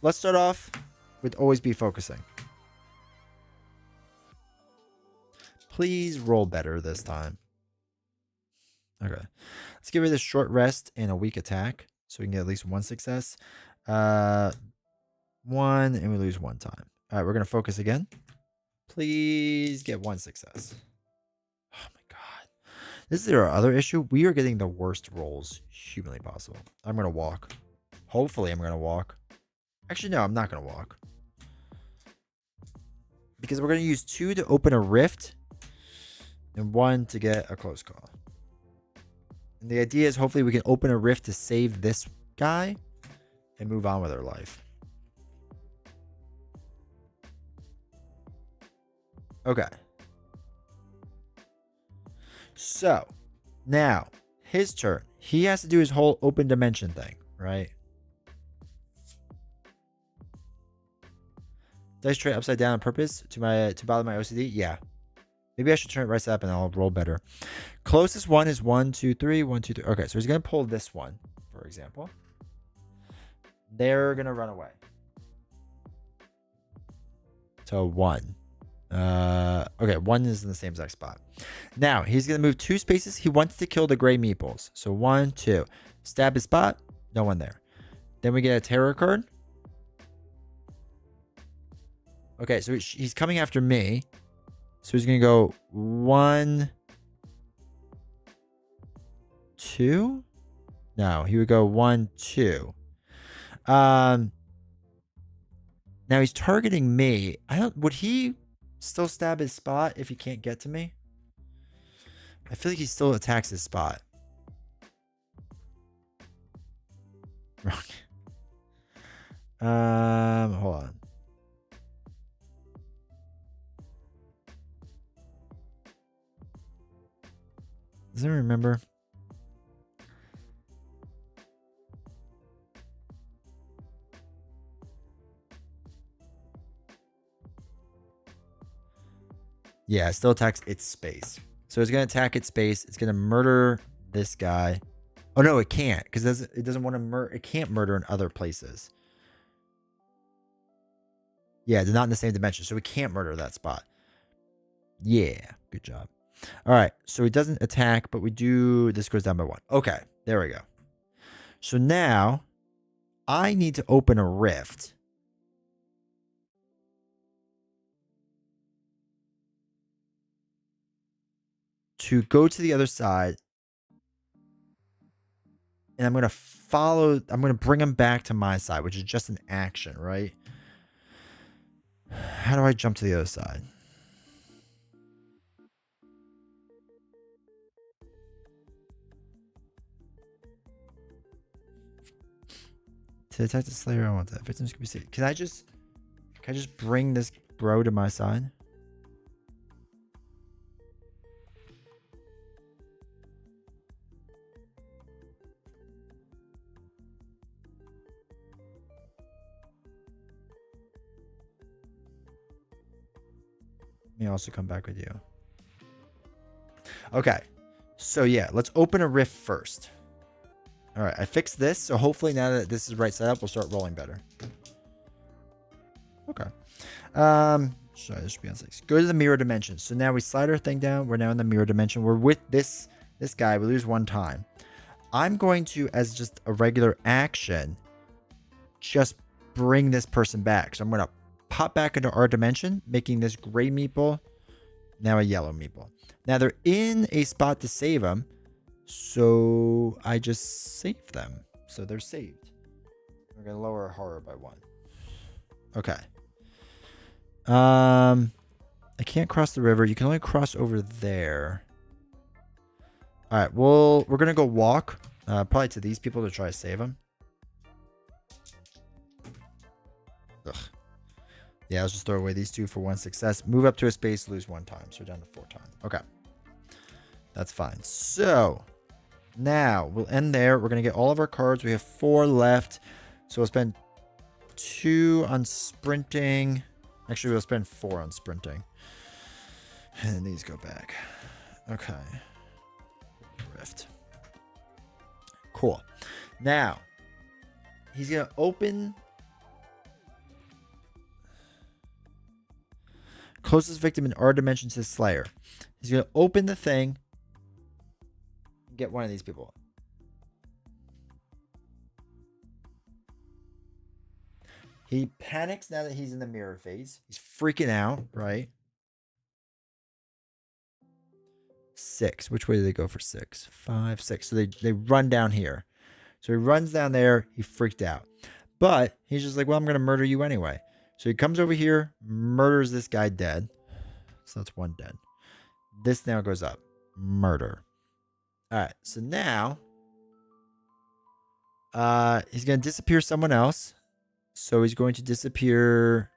let's start off with always be focusing. Please roll better this time. Okay. Let's give her this short rest and a weak attack so we can get at least one success. One, and we lose one time. All right, we're going to focus again. Please get one success. Oh my god. This is our other issue. We are getting the worst rolls humanly possible. I'm going to walk. Hopefully, I'm going to walk. Actually, no, I'm not going to walk. Because we're going to use 2 to open a rift and 1 to get a close call. And the idea is hopefully we can open a rift to save this guy and move on with our life. Okay. So, now, his turn. He has to do his whole open dimension thing, right? Dice tray upside down on purpose to bother my OCD? Yeah. Maybe I should turn it right side up and I'll roll better. Closest one is 1, 2, 3. 1, 2, 3. Okay, so he's going to pull this one, for example. They're going to run away. So 1. Okay, 1 is in the same exact spot. Now, he's going to move 2 spaces. He wants to kill the gray meeples. So 1, 2. Stab his spot. No one there. Then we get a terror card. Okay, so he's coming after me. So he's going to go 1, 2. No, he would go 1, 2. Now he's targeting me. Would he still stab his spot if he can't get to me? I feel like he still attacks his spot. Wrong. Hold on. Does anyone remember? Yeah, it still attacks its space. So it's going to attack its space. It's going to murder this guy. Oh, no, it can't. Because it doesn't want to murder. It can't murder in other places. Yeah, they're not in the same dimension. So we can't murder that spot. Yeah, good job. All right, so he doesn't attack, but we do. This goes down by 1. Okay, there we go. So now I need to open a rift. To go to the other side. And I'm going to bring him back to my side, which is just an action, right? How do I jump to the other side? To attack the Slayer, I want that. Victims can be saved. Can I just bring this bro to my side? Let me also come back with you. Okay. So yeah, let's open a rift first. All right, I fixed this. So hopefully now that this is right side up, we'll start rolling better. Okay. Sorry, this should be on 6. Go to the mirror dimension. So now we slide our thing down. We're now in the mirror dimension. We're with this guy. We lose 1 time. I'm going to, as just a regular action, just bring this person back. So I'm going to pop back into our dimension, making this gray meeple now a yellow meeple. Now they're in a spot to save them. So I just save them. So they're saved. We're going to lower our horror by 1. Okay. I can't cross the river. You can only cross over there. All right. Well, we're going to go walk probably to these people to try to save them. Ugh. Yeah, let's just throw away these 2 for 1 success. Move up to a space, lose 1 time. So we're down to 4 times. Okay. That's fine. So now we'll end there. We're going to get all of our cards. We have 4 left. So we'll spend 2 on sprinting. Actually, we'll spend 4 on sprinting. And then these go back. Okay. Rift. Cool. Now, he's going to open closest victim in our dimension to Slayer. He's going to open the thing and get one of these people. He panics now that he's in the mirror phase. He's freaking out, right? 6. Which way do they go for 6? 5, 6. So they run down here. So he runs down there. He freaked out. But he's just like, well, I'm going to murder you anyway. So he comes over here, murders this guy dead. So that's 1 dead. This now goes up. Murder. All right. So now he's going to disappear someone else. So he's going to disappear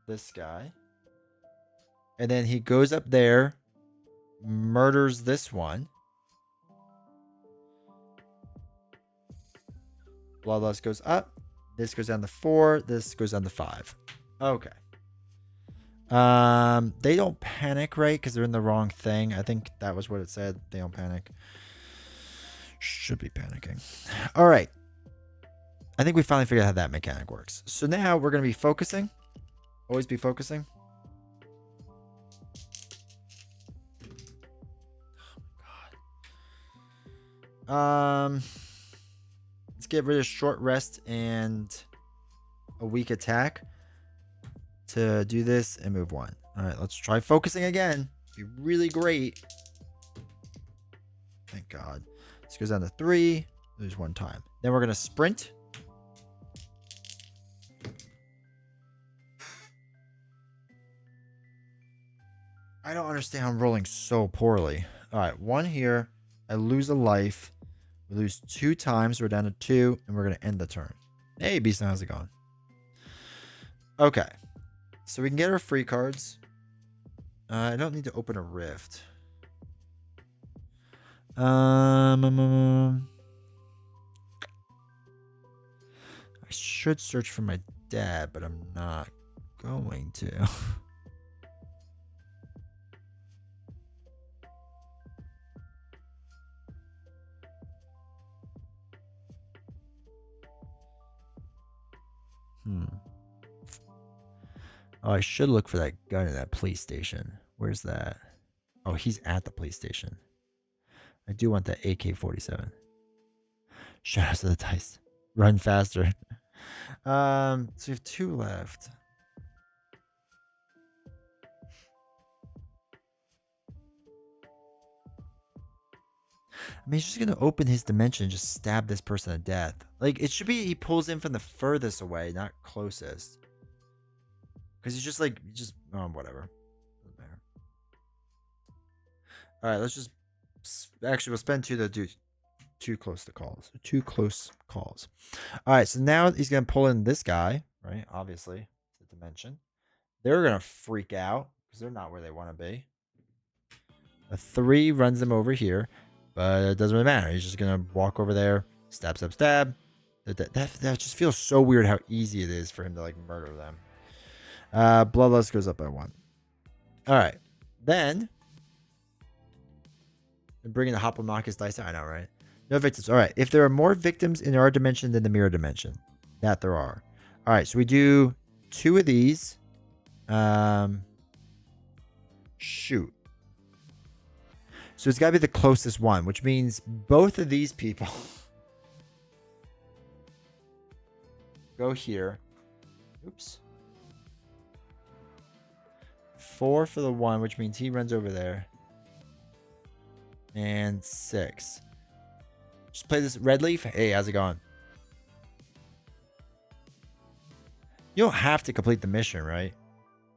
this guy. And then he goes up there, murders this one. Bloodlust goes up. This goes down to 4. This goes down to 5. Okay. They don't panic, right? Because they're in the wrong thing. I think that was what it said. They don't panic. Should be panicking. All right. I think we finally figured out how that mechanic works. So now we're going to be focusing. Always be focusing. Oh my god. Let's get rid of short rest and a weak attack to do this and move 1. All right, let's try focusing again. Be really great. Thank God. This goes down to 3. Lose 1 time. Then we're going to sprint. I don't understand how I'm rolling so poorly. All right, 1 here. I lose a life. We lose 2 times. We're down to 2, and we're going to end the turn. Hey, Beast, how's it going? Okay. So we can get our free cards. I don't need to open a rift. I should search for my dad, but I'm not going to. Oh, I should look for that gun in that police station. Where's that? Oh, he's at the police station. I do want that AK-47. Shout out to the dice. Run faster. So we have 2 left. I mean, he's just going to open his dimension and just stab this person to death. Like, it should be he pulls in from the furthest away, not closest. Because he's just like, whatever. Doesn't matter. All right, let's just, actually, we'll spend 2 to do 2 close to calls. 2 close calls. All right, so now he's going to pull in this guy, right? Obviously, the dimension. They're going to freak out because they're not where they want to be. A 3 runs them over here, but it doesn't really matter. He's just going to walk over there, stab, stab, stab. That just feels so weird how easy it is for him to, like, murder them. Bloodlust goes up by 1. All right. Then, I'm bringing the Hoplomachus dice out. I know, right? No victims. All right. If there are more victims in our dimension than the mirror dimension, that there are. All right. So we do 2 of these. Shoot. So it's got to be the closest one, which means both of these people go here. Oops. 4 for the 1, which means he runs over there. And 6. Just play this red leaf. Hey, how's it going? You don't have to complete the mission, right?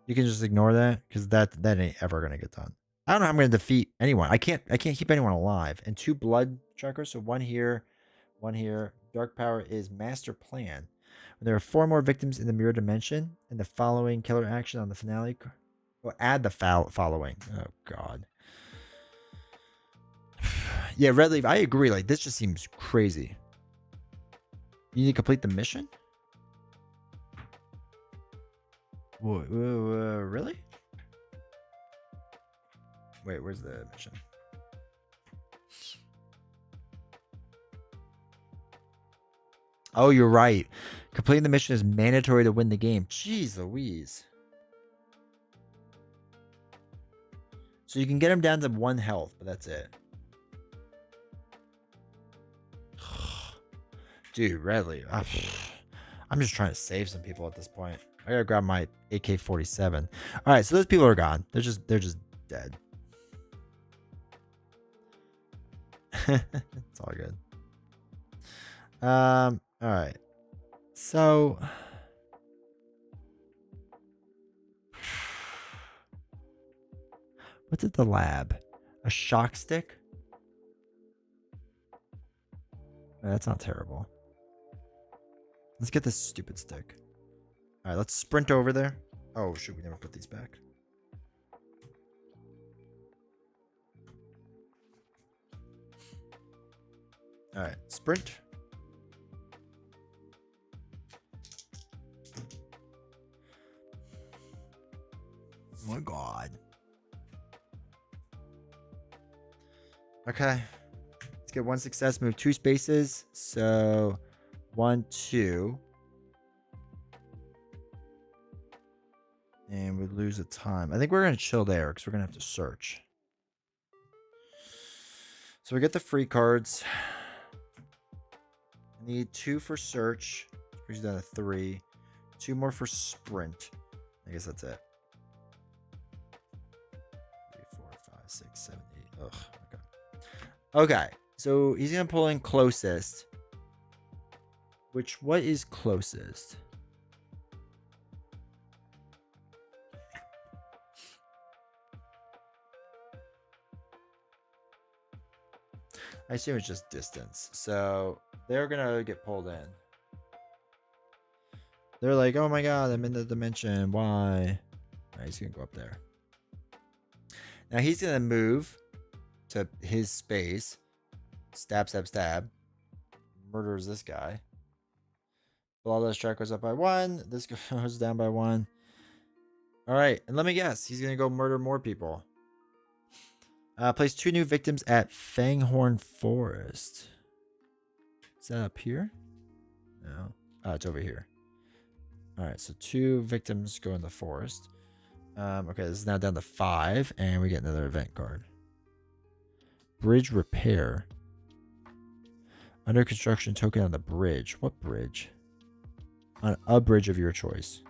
You can just ignore that because that ain't ever gonna get done. I don't know how I'm gonna defeat anyone. I can't keep anyone alive. And 2 blood trackers, so 1 here, 1 here. Dark power is master plan. When there are 4 more victims in the mirror dimension, and the following killer action on the finale. Well, add the following. Oh God. Yeah, red leaf. I agree. Like, this just seems crazy. You need to complete the mission? Whoa, really? Wait, where's the mission? Oh, you're right. Completing the mission is mandatory to win the game. Jeez Louise. So you can get him down to 1 health, but that's it. Dude, Redley. I'm just trying to save some people at this point. I gotta grab my AK-47. All right, so those people are gone. They're just dead. It's all good. All right. So what's at the lab? A shock stick? That's not terrible. Let's get this stupid stick. All right, let's sprint over there. Oh, shoot, we never put these back. All right, sprint. Oh my God. Okay. Let's get 1 success, move 2 spaces. So 1, 2. And we lose a time. I think we're going to chill there because we're going to have to search. So we get the free cards. I need 2 for search. Brings down to 3. 2 more for sprint. I guess that's it. 3, 4, 5, 6, 7, 8. Ugh. Okay. Okay. So he's going to pull in closest. What is closest? I assume it's just distance. So they're going to get pulled in. They're like, oh my God, I'm in the dimension. Why? Right, he's going to go up there. Now he's going to move to his space. Stab, stab, stab. Murders this guy. Below this track goes up by 1. This goes down by 1. All right. And let me guess. He's going to go murder more people. Place 2 new victims at Fanghorn Forest. Is that up here? No. Oh, it's over here. All right. So 2 victims go in the forest. Okay. This is now down to 5. And we get another event card. Bridge repair. Under construction token on the bridge. What bridge? On a bridge of your choice.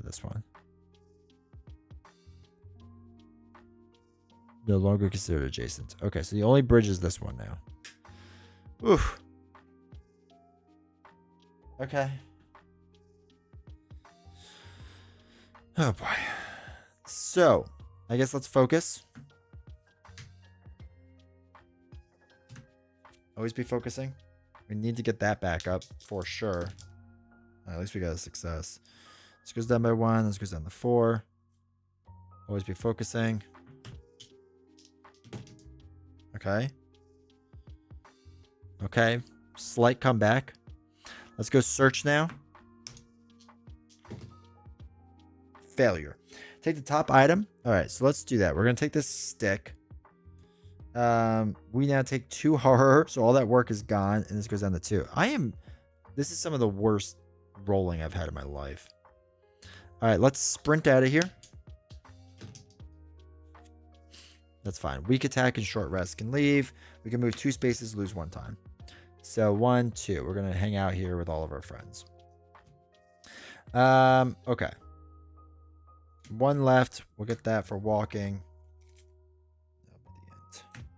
This one. No longer considered adjacent. Okay, so the only bridge is this one now. Oof. Okay. Oh boy. So, I guess let's focus. Always be focusing. We need to get that back up for sure. At least we got a success. This goes down by 1. This goes down to 4. Always be focusing. Okay. Okay. Slight comeback. Let's go search now. Failure. Take the top item. All right, so let's do that. We're going to take this stick. We now take 2 horror, so all that work is gone, and this goes down to 2. This is some of the worst rolling I've had in my life. All right, let's sprint out of here. That's fine. Weak attack and short rest can leave. We can move 2 spaces, lose 1 time. So 1, 2. We're going to hang out here with all of our friends. Okay. 1 left. We'll get that for walking. That'll be the end.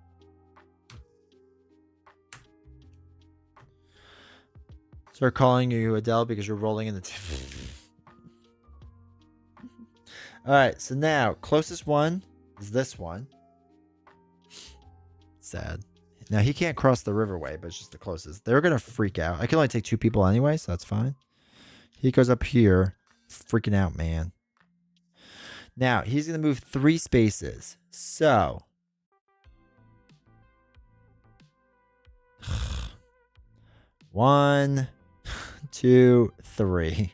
Start calling you Adele because you're rolling in the all right, so now closest one is this one. Sad. Now he can't cross the riverway, but it's just the closest. They're gonna freak out. I can only take 2 people anyway, so that's fine. He goes up here, freaking out, man. Now he's gonna move 3 spaces. So 1, 2, 3.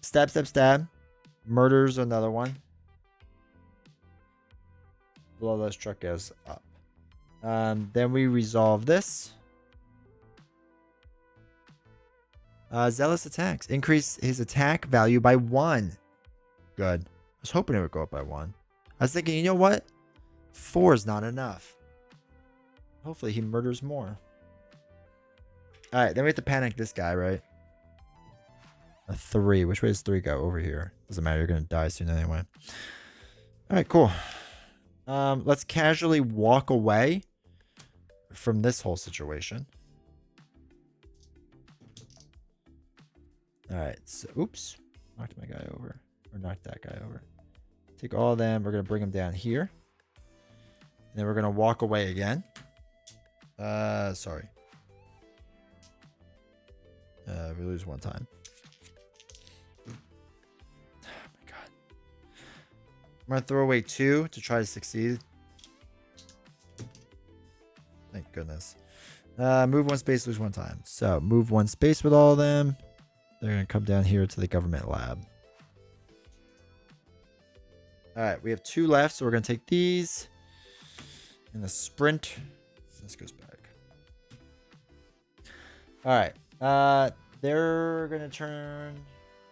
Stab, stab, stab. Murders another one. Below this truck goes up. Then we resolve this. Zealous attacks. Increase his attack value by 1. Good. I was hoping it would go up by 1. I was thinking, you know what? 4 is not enough. Hopefully he murders more. Alright, then we have to panic this guy, right? A 3. Which way does 3 go? Over here. Doesn't matter. You're going to die soon anyway. Alright, cool. Let's casually walk away from this whole situation. Alright, so oops. Knocked my guy over. Or knocked that guy over. Take all of them. We're going to bring them down here. And then we're going to walk away again. Sorry. We lose 1 time. Oh my god. I'm going to throw away 2 to try to succeed. Thank goodness. Move 1 space, lose 1 time. So move 1 space with all of them. They're going to come down here to the government lab. Alright, we have 2 left, so we're going to take these. And the sprint. This goes back. Alright. They're going to turn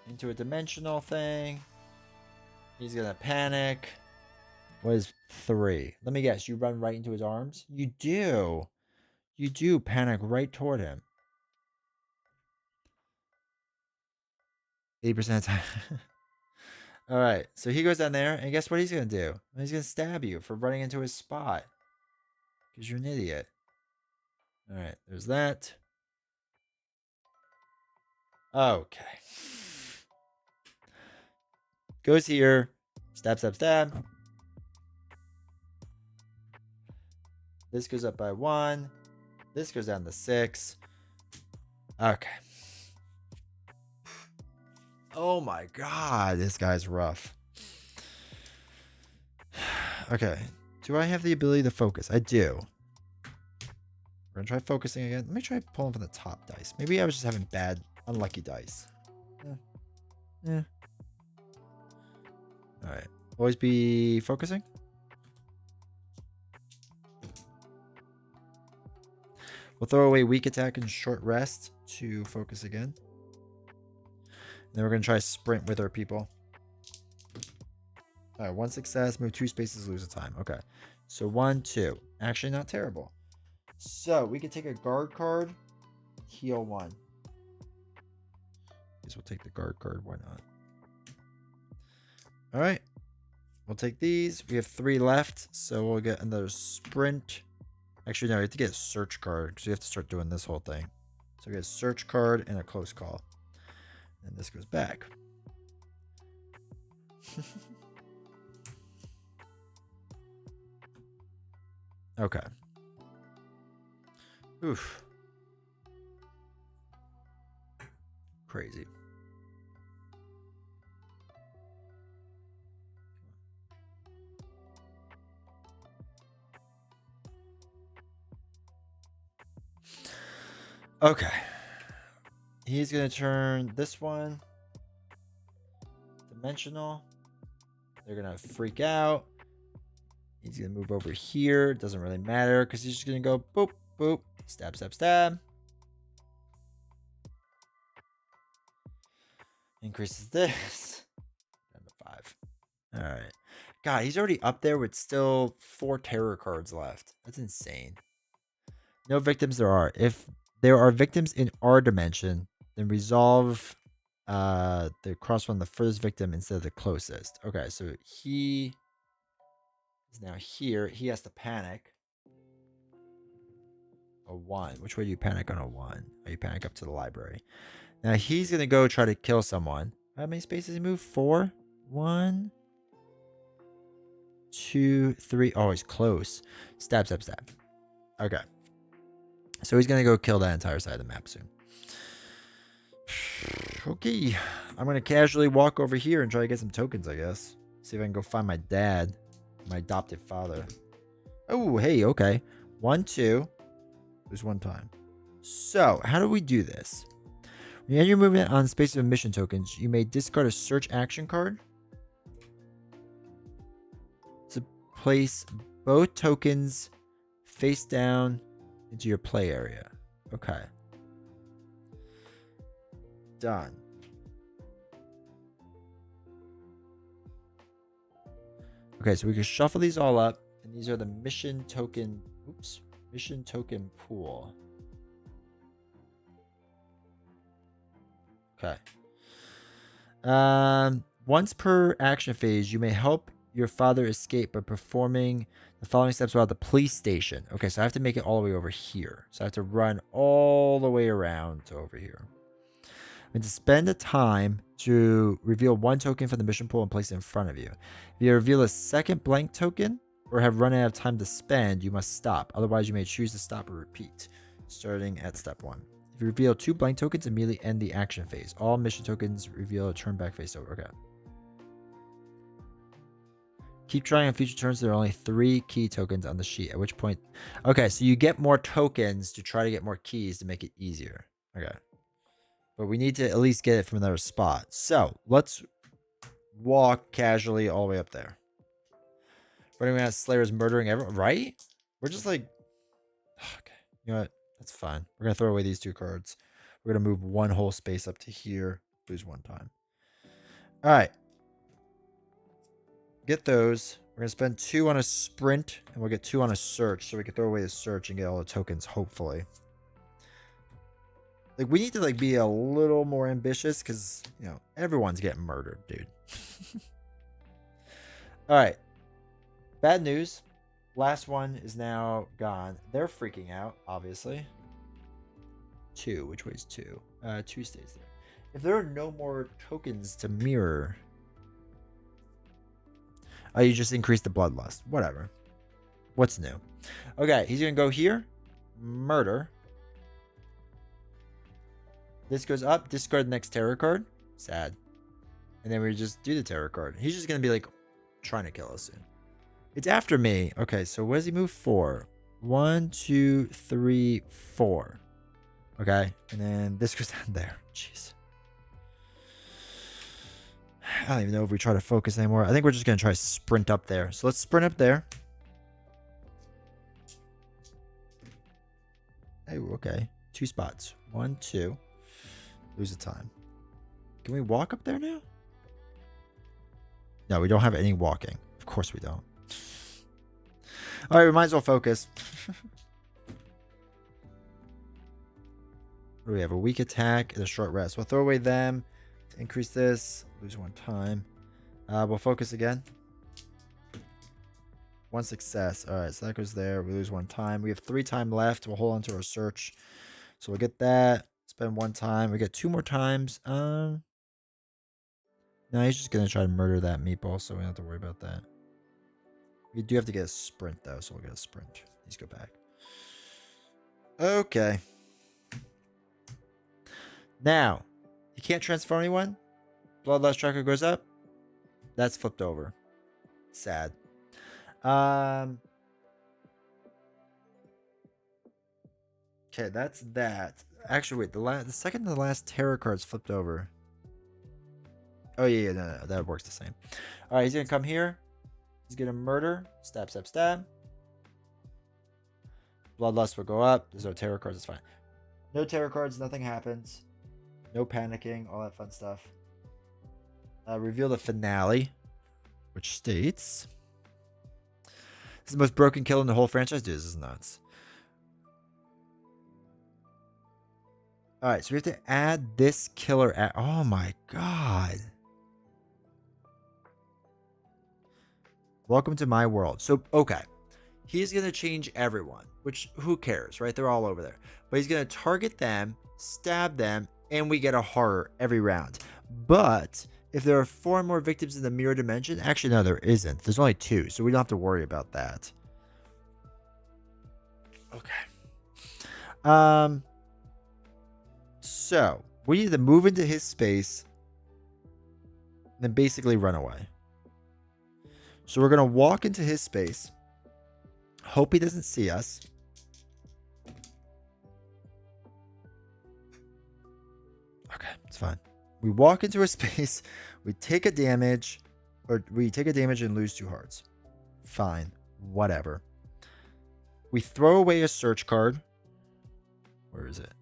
into a dimensional thing. He's going to panic. What is 3? Let me guess. You run right into his arms? You do. You do panic right toward him. 80% of time. Alright. So he goes down there. And guess what he's going to do? He's going to stab you for running into his spot. Because you're an idiot. Alright. There's that. Okay. Goes here. Stab, stab, stab. This goes up by 1. This goes down to 6. Okay. Oh my god. This guy's rough. Okay. Do I have the ability to focus? I do. We're going to try focusing again. Let me try pulling from the top dice. Maybe I was just having bad, unlucky dice. Yeah. Alright. Always be focusing. We'll throw away weak attack and short rest to focus again. And then we're going to try sprint with our people. Alright, 1 success. Move 2 spaces, lose a time. Okay. So 1, 2. Actually, not terrible. So we can take a guard card. Heal 1. Guess we'll take the guard card. Why not? Alright. We'll take these. We have 3 left. So we'll get another sprint. Actually, no, we have to get a search card because we have to start doing this whole thing. So we get a search card and a close call. And this goes back. Okay. Oof. Crazy. Okay. He's going to turn this one dimensional. They're going to freak out. He's going to move over here. Doesn't really matter because he's just going to go boop, boop, stab, stab, stab. Increases this. Down to 5. All right. God, he's already up there with still 4 terror cards left. That's insane. No victims there are. If there are victims in our dimension, then resolve the cross one the first victim instead of the closest. Okay, so he is now here. He has to panic. A 1. Which way do you panic on a 1? Oh, you panic up to the library. Now he's going to go try to kill someone. How many spaces does he move? 4? 1, 2, 3. Oh, he's close. Stab, stab, stab. Okay. So he's going to go kill that entire side of the map soon. Okay. I'm going to casually walk over here and try to get some tokens, I guess. See if I can go find my dad. My adopted father. Oh, hey, okay. 1, 2. There's 1 time. So, how do we do this? When you end your movement on space of mission tokens, you may discard a search action card to place both tokens face down into your play area. Okay. Done. Okay, so we can shuffle these all up, and these are the mission token. Oops, mission token pool. Okay. Once per action phase, you may help your father escape by performing the following steps while at the police station. Okay, so I have to make it all the way over here. So I have to run all the way around to over here. And to spend the time to reveal one token from the mission pool and place it in front of you. If you reveal a second blank token or have run out of time to spend, you must stop. Otherwise, you may choose to stop or repeat, starting at step 1. If you reveal 2 blank tokens, immediately end the action phase. All mission tokens reveal a turn back face over. Okay. Keep trying on future turns. There are only 3 key tokens on the sheet, at which point... Okay, so you get more tokens to try to get more keys to make it easier. Okay. But we need to at least get it from another spot. So, let's walk casually all the way up there. Running around Slayer's murdering everyone, right? We're just like... Okay, you know what? That's fine. We're going to throw away these 2 cards. We're going to move 1 whole space up to here. Lose 1 time. All right. Get those. We're going to spend 2 on a sprint, and we'll get 2 on a search, so we can throw away the search and get all the tokens, hopefully. Like, we need to, like, be a little more ambitious, because, you know, everyone's getting murdered, dude. All right. Bad news. Last one is now gone. They're freaking out, obviously. 2. Which way is 2? 2 stays there. If there are no more tokens to mirror... Oh, you just increased the bloodlust. Whatever. What's new? Okay, he's going to go here. Murder. This goes up. Discard the next terror card. Sad. And then we just do the terror card. He's just going to be like trying to kill us soon. It's after me. Okay, so what does he move for? 1, 2, 3, 4. Okay, and then this goes down there. Jeez. I don't even know if we try to focus anymore. I think we're just going to try to sprint up there. So let's sprint up there. Hey, okay. 2 spots. 1, 2. Lose the time. Can we walk up there now? No, we don't have any walking. Of course we don't. All right, we might as well focus. What do we have? A weak attack and a short rest. We'll throw away them. Increase this. Lose 1 time. We'll focus again. 1 success. All right, so that goes there. We lose 1 time. We have 3 time left. We'll hold on to our search. So we'll get that. Spend 1 time. We get 2 more times. No, he's just going to try to murder that meatball, so we don't have to worry about that. We do have to get a sprint, though, so we'll get a sprint. Let's go back. Okay. Now, you can't transform anyone. Bloodlust tracker goes up. That's flipped over. Sad. Okay, that's that. Actually, wait. The second to the last terror card's flipped over. Oh, yeah, no, that works the same. All right, he's going to come here. He's going to murder. Stab, stab, stab. Bloodlust will go up. There's no terror cards. It's fine. No terror cards. Nothing happens. No panicking. All that fun stuff. Reveal the finale, which states... This is the most broken kill in the whole franchise. Dude, this is nuts. Alright, so we have to add this killer at... Oh my god. Welcome to my world. So, okay. He's going to change everyone, which who cares, right? They're all over there. But he's going to target them, stab them, and we get a horror every round. But... if there are 4 more victims in the mirror dimension... Actually, no, there isn't. There's only 2, so we don't have to worry about that. Okay. So, we need to move into his space... and then basically run away. So we're going to walk into his space. Hope he doesn't see us. Okay, it's fine. We walk into a space, we take a damage, and lose 2 hearts. Fine. Whatever. We throw away a search card. Where is it?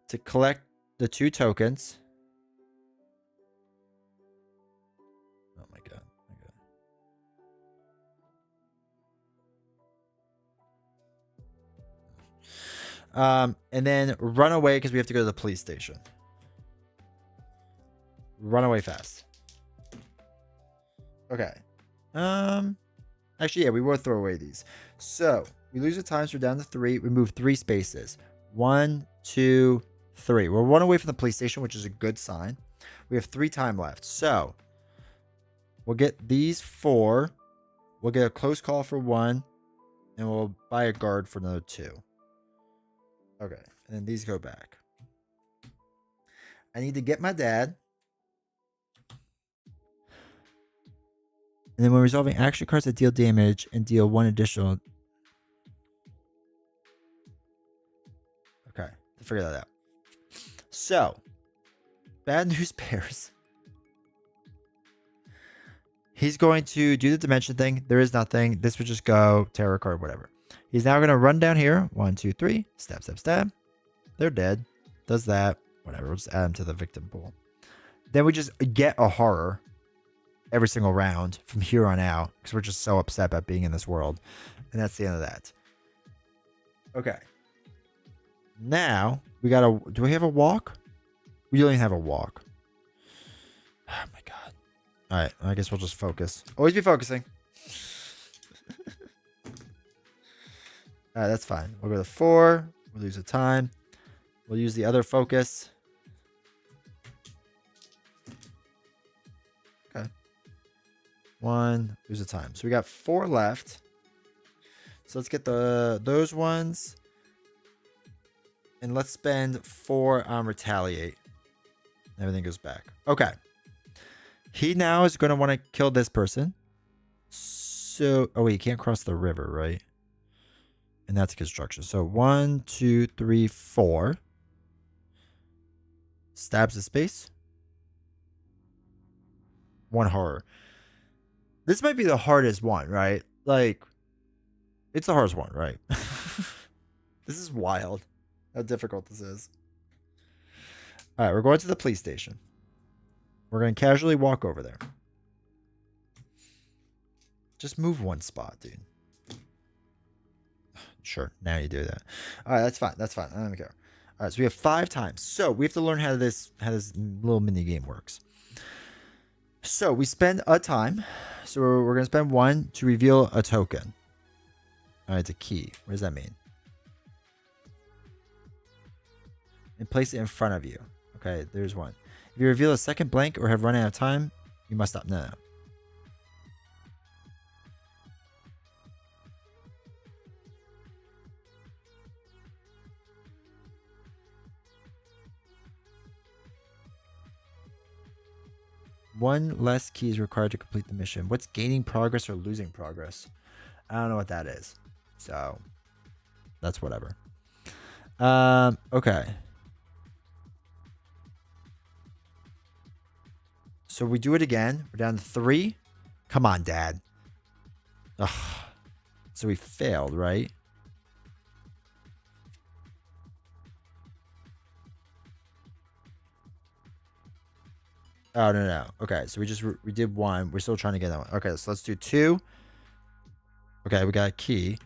To collect the 2 tokens. Oh my god. And then run away because we have to go to the police station. Run away fast. Okay. Actually, yeah, we will throw away these. So we lose the time, so we're down to 3. We move 3 spaces. 1, 2, 3. We're 1 away from the police station, which is a good sign. We have 3 time left. So we'll get these 4. We'll get a close call for 1. And we'll buy a guard for another 2. Okay. And then these go back. I need to get my dad. And then when resolving action cards that deal damage and deal 1 additional. Okay, to figure that out. So, bad news bears. He's going to do the dimension thing. There is nothing. This would just go tarot card, whatever. He's now going to run down here. 1, 2, 3. Stab, stab, stab. They're dead. Does that. Whatever. We'll just add them to the victim pool. Then we just get a horror every single round from here on out because we're just so upset about being in this world. And that's the end of that. Okay. Now we got a. Do we have a walk? We don't even have a walk. Oh my god. All right. I guess we'll just focus. Always be focusing. All right. That's fine. We'll go to 4. We'll lose the time. We'll use the other focus. Okay. 1. Lose the time. So we got 4 left. So let's get those ones. And let's spend 4 on retaliate. Everything goes back. Okay. He now is going to want to kill this person. So, oh wait, you can't cross the river, right? And that's construction. So 1, 2, 3, 4. Stabs the space. 1 horror. This might be the hardest one, right? Like, it's the hardest one, right? This is wild. How difficult this is. All right, we're going to the police station. We're going to casually walk over there. Just move 1 spot, dude. Sure, now you do that. All right, that's fine. That's fine. I don't care. All right, so we have 5 times. So we have to learn how this little mini game works. So we spend a time. So we're going to spend 1 to reveal a token. All right, it's a key. What does that mean? And place it in front of you. Okay, there's 1. If you reveal a second blank or have run out of time, you must stop. No. One less key is required to complete the mission. What's gaining progress or losing progress? I don't know what that is. So that's whatever. Okay. So we do it again. We're down to 3. Come on, Dad. Ugh. So we failed, right? Oh, no. Okay, so we did 1. We're still trying to get that one. Okay, so let's do 2. Okay, we got a key.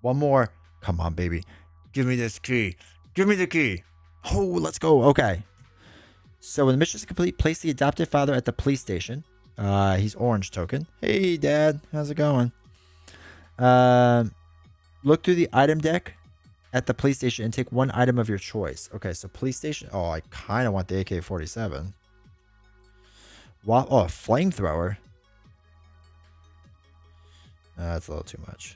1 more. Come on, baby. Give me this key. Give me the key. Oh, let's go. Okay. So when the mission is complete, place the adopted father at the police station. He's orange token. Hey, Dad. How's it going? Look through the item deck at the police station and take 1 item of your choice. Okay, so police station. Oh, I kind of want the AK-47. Wow. Oh, a flamethrower. That's a little too much.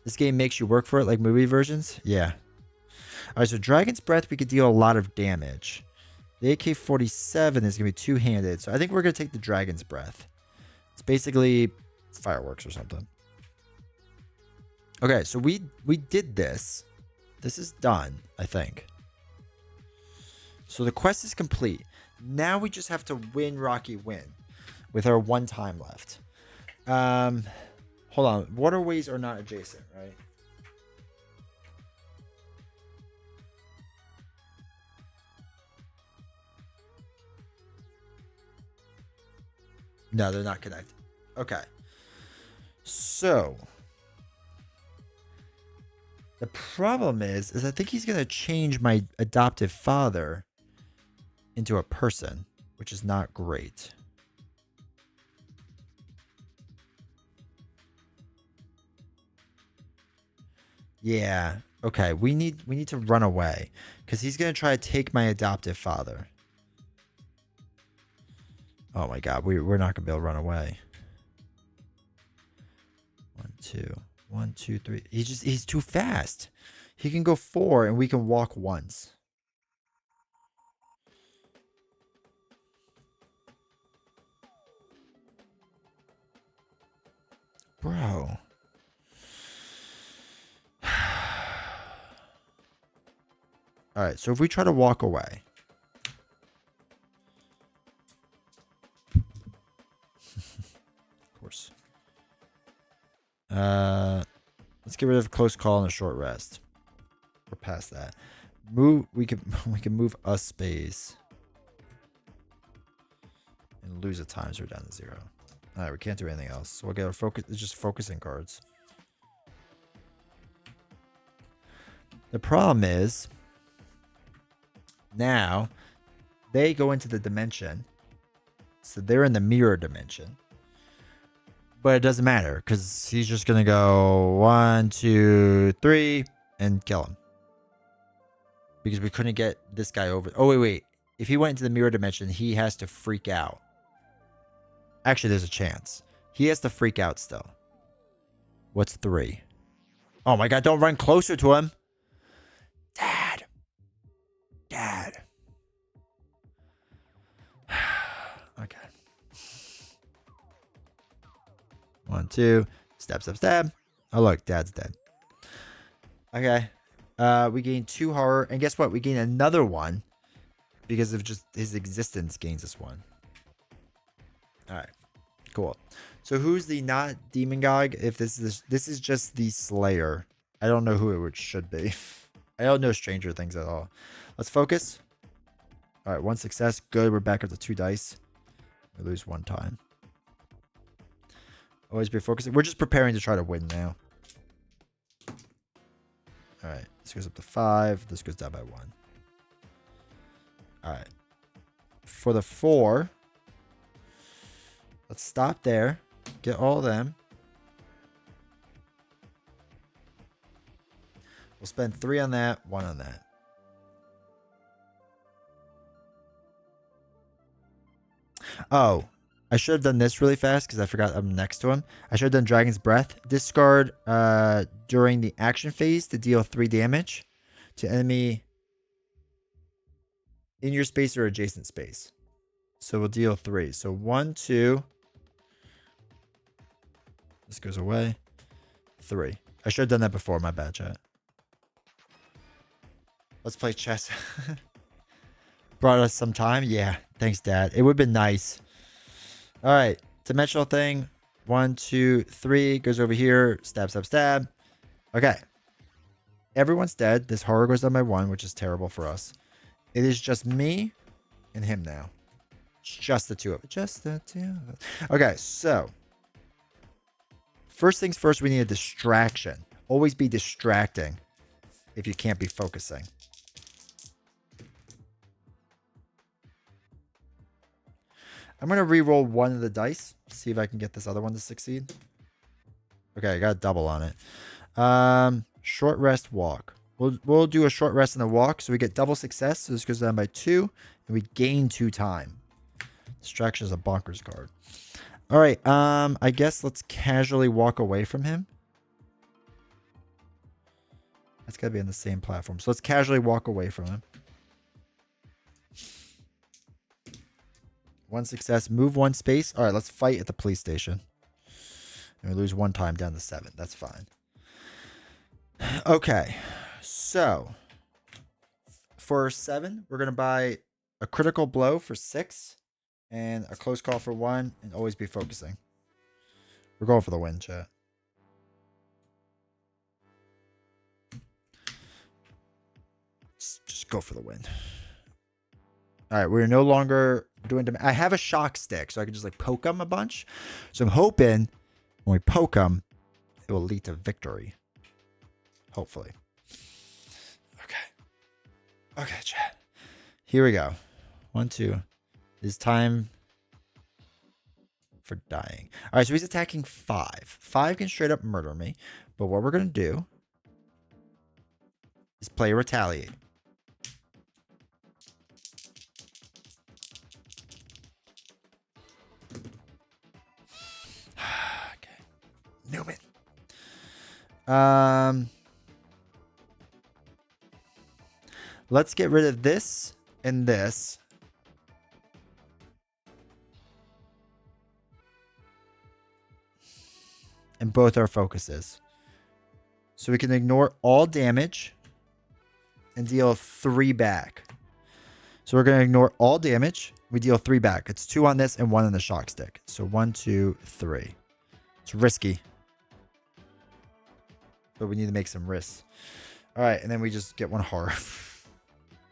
This game makes you work for it like movie versions? Yeah. All right, so Dragon's Breath, we could deal a lot of damage. The AK-47 is going to be 2-handed, so I think we're going to take the Dragon's Breath. It's basically fireworks or something. Okay, so we did this. This is done, I think. So the quest is complete. Now we just have to win Rocky Win with our 1 time left. Hold on. Waterways are not adjacent, right? No, they're not connected. Okay. So the problem is I think he's gonna change my adoptive father into a person, which is not great. Yeah. Okay. We need to run away because he's gonna try to take my adoptive father. Oh my god, we're not gonna be able to run away. 1, 2, 1, 2, 3. He's too fast. He can go 4 and we can walk once. Bro. Alright, so if we try to walk away. Of course. Let's get rid of a close call and a short rest. We're past that. We can move a space. And lose a time, so we're down to 0. Alright, we can't do anything else. So we'll get our focus. It's just focusing cards. The problem is now they go into the dimension. So they're in the mirror dimension. But it doesn't matter because he's just going to go 1, 2, 3 and kill him. Because we couldn't get this guy over. Oh, wait. If he went into the mirror dimension, he has to freak out. Actually, there's a chance. He has to freak out still. What's 3? Oh my god, don't run closer to him. Dad. 1, 2. Stab. Oh, look. Dad's dead. Okay. We gain 2 horror. And guess what? We gain another 1. Because of just his existence gains us 1. Alright. Cool. So who's the not demon god? If this is just the Slayer. I don't know who it should be. I don't know Stranger Things at all. Let's focus. Alright, 1 success. Good. We're back up to 2 dice. We lose 1 time. Always be focusing. We're just preparing to try to win now. Alright. This goes up to 5. This goes down by 1. Alright. For the 4. Let's stop there. Get all of them. We'll spend 3 on that. 1 on that. Oh. I should have done this really fast because I forgot I'm next to him. I should have done Dragon's Breath. Discard during the action phase to deal 3 damage to enemy in your space or adjacent space. So we'll deal 3. So 1, 2. This goes away. 3. I should have done that before. My bad, chat. Let's play chess. Brought us some time. Yeah. Thanks, Dad. It would have been nice. All right, dimensional thing. 1, 2, 3 goes over here. Stab. Okay. Everyone's dead. This horror goes down by 1, which is terrible for us. It is just me and him now. It's just the 2 of it. Just the 2 of it. Okay, so first things first, we need a distraction. Always be distracting if you can't be focusing. I'm going to re-roll 1 of the dice. See if I can get this other one to succeed. Okay, I got a double on it. Short rest, walk. We'll do a short rest and a walk. So we get double success. So this goes down by 2. And we gain 2 time. Distraction is a bonkers card. All right. I guess let's casually walk away from him. That's got to be on the same platform. So let's casually walk away from him. 1 success. Move 1 space. All right, let's fight at the police station. And we lose 1 time down to 7. That's fine. Okay. So, for 7, we're going to buy a critical blow for 6. And a close call for 1. And always be focusing. We're going for the win, chat. Just go for the win. All right, we're no longer I have a shock stick, so I can just like poke them a bunch. So I'm hoping when we poke them, it will lead to victory. Hopefully. Okay. Okay, chat. Here we go. 1, 2. It's time for dying. All right, so he's attacking 5. 5 can straight up murder me. But what we're going to do is play retaliate. Okay. Newman. Let's get rid of this and this. And both our focuses. So we can ignore all damage and deal 3 back. So we're going to ignore all damage. We deal 3 back. It's 2 on this and 1 on the shock stick. So 1, 2, 3. It's risky. But we need to make some risks. All right, and then we just get 1 horror.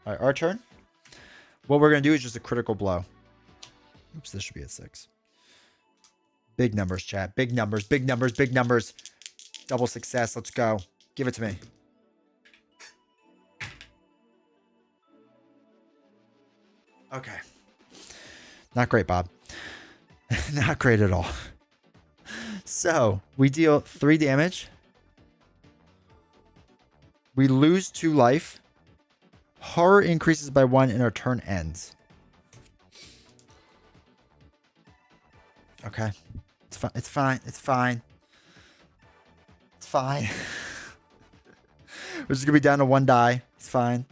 All right, our turn. What we're going to do is just a critical blow. Oops, this should be at 6. Big numbers, chat. Big numbers, big numbers, big numbers. Double success. Let's go. Give it to me. Okay. Not great, Bob. Not great at all. So, we deal 3 damage. We lose 2 life. Horror increases by 1 and our turn ends. Okay. It's fine. It's fine. It's fine. It's fine. We're just going to be down to 1 die. It's fine.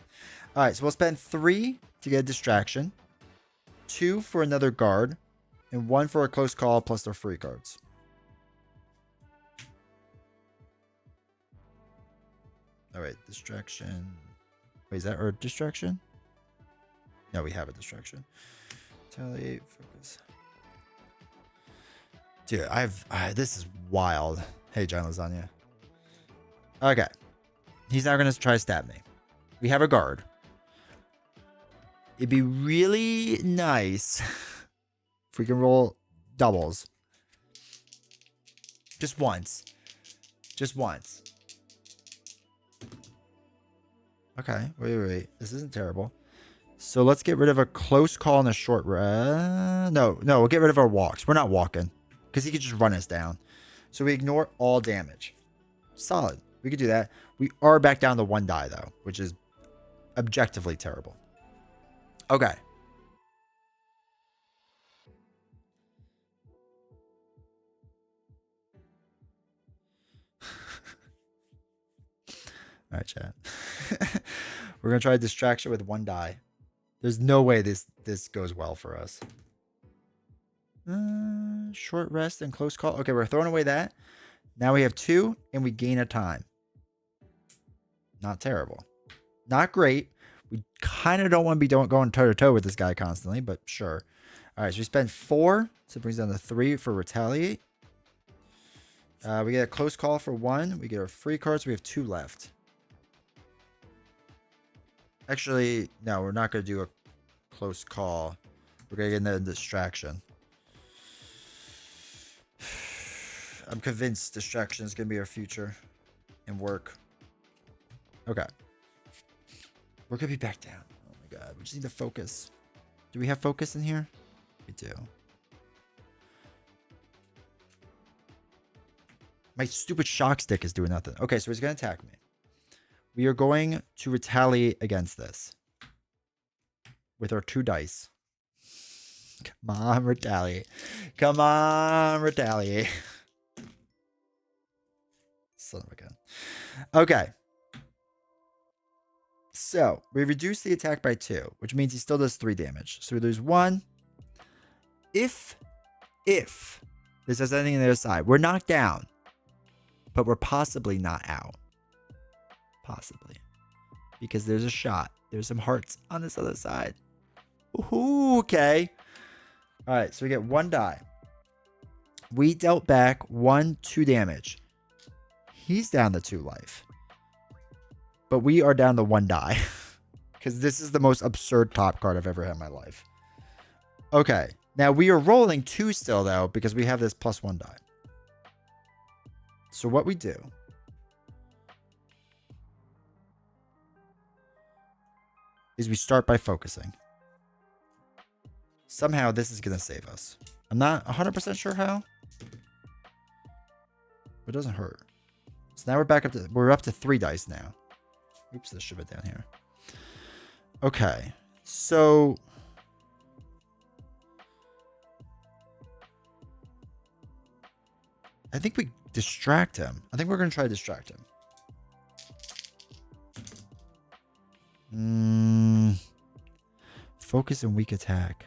All right. So we'll spend 3 to get a distraction. 2 for another guard. And 1 for a close call plus their free cards. All right. Distraction. Wait, is that our distraction? No, we have a distraction. Retaliate, focus. Dude, this is wild. Hey, John Lasagna. Okay. He's now going to try to stab me. We have a guard. It'd be really nice if we can roll doubles. Just once. Just once. Okay, wait. This isn't terrible. So let's get rid of a close call and a short rest. No, we'll get rid of our walks. We're not walking because he could just run us down. So we ignore all damage. Solid. We could do that. We are back down to 1 die though, which is objectively terrible. Okay. All right, chat. We're going to try a distraction with 1 die. There's no way this goes well for us. Short rest and close call. Okay, we're throwing away that. Now we have 2 and we gain a time. Not terrible. Not great. We kind of don't want to be going toe-to-toe with this guy constantly, but sure. All right, so we spend 4. So it brings down to 3 for retaliate. We get a close call for 1. We get our free cards. We have 2 left. Actually, no, we're not going to do a close call. We're going to get into a distraction. I'm convinced distraction is going to be our future and work. Okay. We're going to be back down. Oh my god. We just need to focus. Do we have focus in here? We do. My stupid shock stick is doing nothing. Okay, so he's going to attack me. We are going to retaliate against this with our 2 dice. Come on, retaliate. Come on, retaliate. Son of a gun. Okay. So, we reduce the attack by 2, which means he still does 3 damage. So we lose 1. If this has anything on the other side, we're knocked down, but we're possibly not out. Possibly. Because there's a shot. There's some hearts on this other side. Ooh, okay. All right, so we get 1 die. We dealt back 1, 2 damage. He's down to 2 life. But we are down to 1 die. Because this is the most absurd top card I've ever had in my life. Okay. Now we are rolling 2 still, though, because we have this +1 die. So what we do is we start by focusing. Somehow this is going to save us. I'm not 100% sure how. It doesn't hurt. So now we're up to 3 dice now. Oops, this should be down here. Okay. So I think we distract him. I think we're going to try to distract him. Focus and weak attack.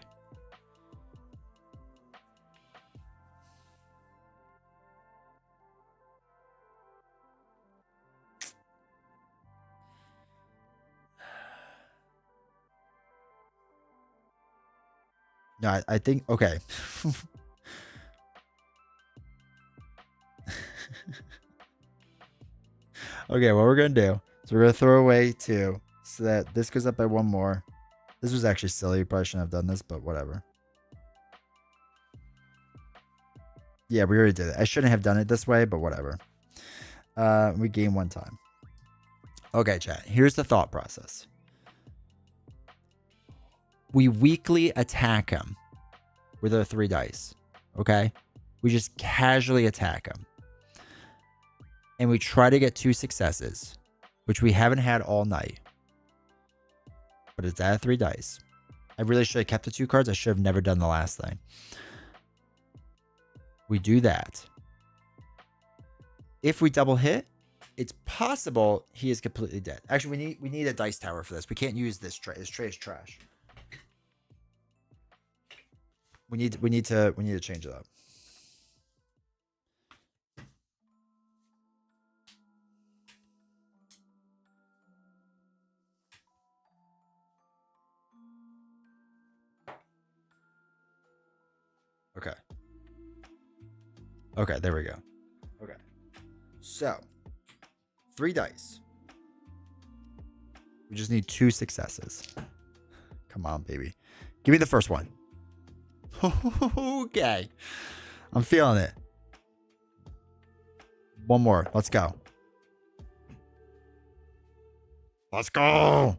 No, I think, okay. Okay, what we're going to do is we're going to throw away 2 so that this goes up by 1 more. This was actually silly. Probably shouldn't have done this, but whatever. Yeah, we already did it. I shouldn't have done it this way, but whatever. We gain 1 time. Okay, chat. Here's the thought process. We weakly attack him with our 3 dice. Okay? We just casually attack him. And we try to get 2 successes, which we haven't had all night. But it's at 3 dice. I really should have kept the 2 cards. I should have never done the last thing. We do that. If we double hit, it's possible he is completely dead. Actually, we need a dice tower for this. We can't use this tray. This tray is trash. We need to change it up. Okay. Okay, there we go. Okay. So, 3 dice. We just need 2 successes. Come on, baby. Give me the first one. Okay. I'm feeling it. 1 more. Let's go. Let's go.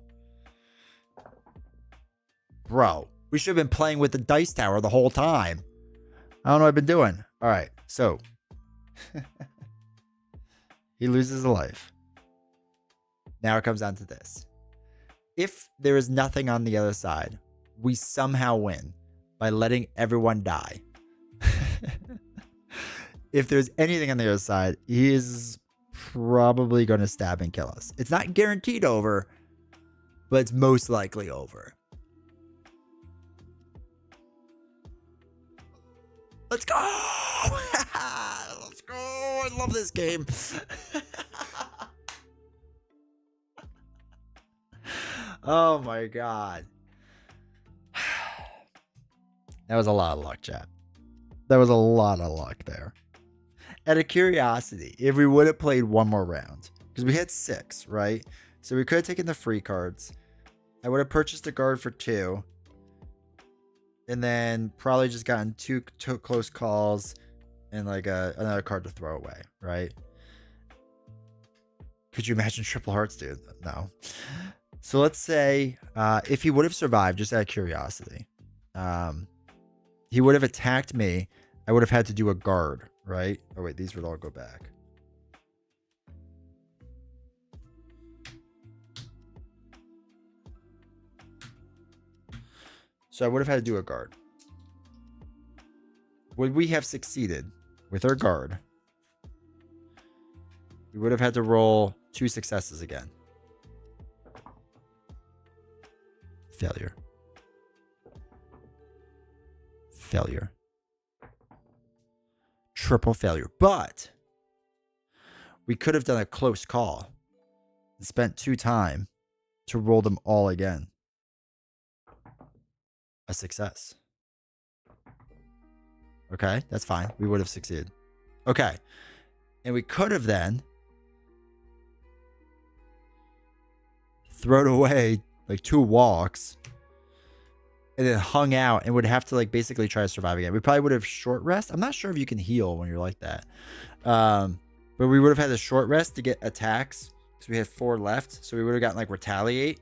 Bro, we should have been playing with the dice tower the whole time. I don't know what I've been doing. All right, so he loses a life. Now it comes down to this. If there is nothing on the other side, we somehow win by letting everyone die. If there's anything on the other side, he is probably going to stab and kill us. It's not guaranteed over, but it's most likely over. Let's go! Let's go! I love this game. Oh my god. That was a lot of luck, chat. That was a lot of luck there. Out of curiosity, if we would have played 1 more round, because we had 6, right? So we could have taken the free cards. I would have purchased a guard for 2. And then probably just gotten two close calls and like another card to throw away, right? Could you imagine triple hearts, dude? No. So let's say if he would have survived, just out of curiosity, he would have attacked me. I would have had to do a guard, right? Oh, wait, these would all go back. So I would have had to do a guard. Would we have succeeded with our guard? We would have had to roll 2 successes again. Failure. Failure. Triple failure. But we could have done a close call and spent 2 time to roll them all again. A success. Okay, that's fine. We would have succeeded. Okay. And we could have then thrown away like 2 walks and then hung out and would have to like basically try to survive again. We probably would have short rest. I'm not sure if you can heal when you're like that. But we would have had a short rest to get attacks because we had 4 left. So we would have gotten like retaliate.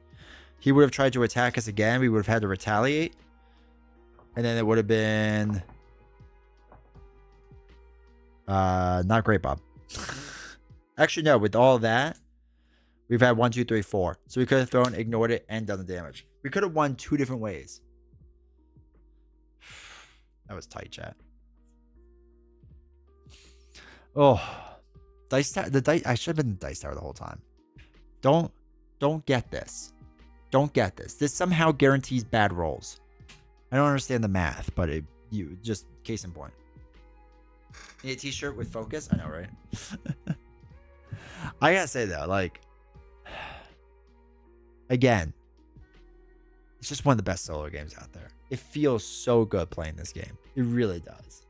He would have tried to attack us again. We would have had to retaliate. And then it would have been not great, Bob. Actually, no, with all that, we've had 1, 2, 3, 4. So we could have thrown, ignored it, and done the damage. We could have won 2 different ways. That was tight, chat. Oh, dice tower. The dice. I should have been the dice tower the whole time. Don't get this. Don't get this. This somehow guarantees bad rolls. I don't understand the math, but you just case in point. Need a t-shirt with focus? I know, right? I gotta say though, like, again, it's just one of the best solo games out there. It feels so good playing this game. It really does.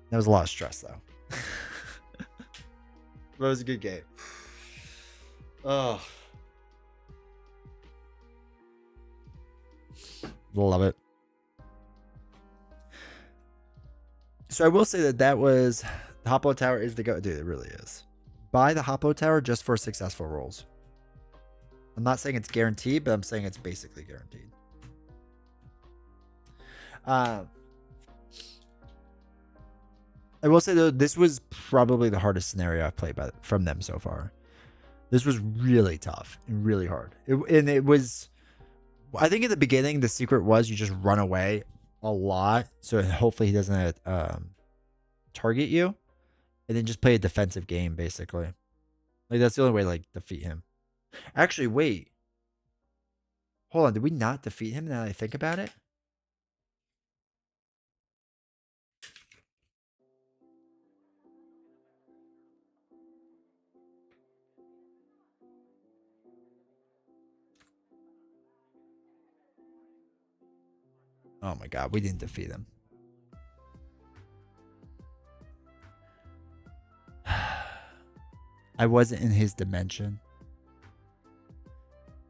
That was a lot of stress though. But it was a good game. Oh. Love it. So I will say that was the Hoplo Tower is the go. Dude, it really is. Buy the Hoplo Tower just for successful rolls. I'm not saying it's guaranteed, but I'm saying it's basically guaranteed. I will say though, this was probably the hardest scenario I've played from them so far. This was really tough and really hard. It was. I think in the beginning, the secret was you just run away a lot. So hopefully he doesn't target you. And then just play a defensive game, basically. Like, that's the only way to, like, defeat him. Actually, wait. Hold on. Did we not defeat him now that I think about it? Oh my god, we didn't defeat him. I wasn't in his dimension.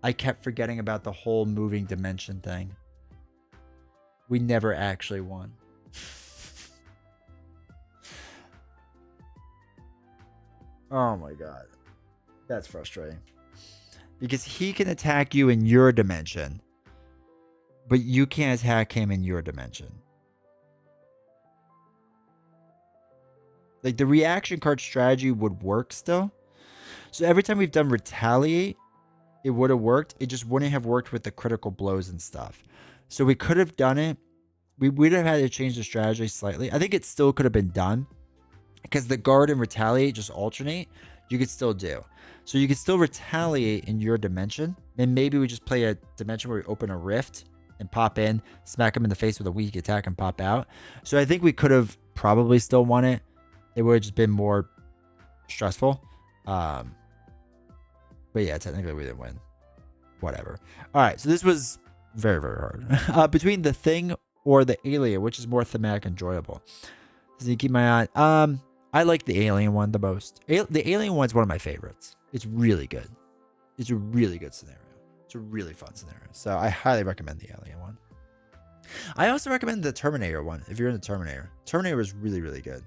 I kept forgetting about the whole moving dimension thing. We never actually won. Oh my god. That's frustrating. Because he can attack you in your dimension, but you can't attack him in your dimension. Like, the reaction card strategy would work still. So every time we've done retaliate, it would have worked. It just wouldn't have worked with the critical blows and stuff. So we could have done it. We would have had to change the strategy slightly. I think it still could have been done. Because the guard and retaliate just alternate. You could still do. So you could still retaliate in your dimension. And maybe we just play a dimension where we open a rift and pop in, smack him in the face with a weak attack and pop out. So I think we could have probably still won it. It would have just been more stressful. But yeah, technically we didn't win. Whatever. All right, so this was very, very hard. Between the thing or the alien, which is more thematic and enjoyable? So you keep my eye. I like the alien one the most. The alien one's one of my favorites. It's really good. It's a really good scenario. It's a really fun scenario. So I highly recommend the alien one. I also recommend the Terminator one if you're in the Terminator. Terminator is really, really good.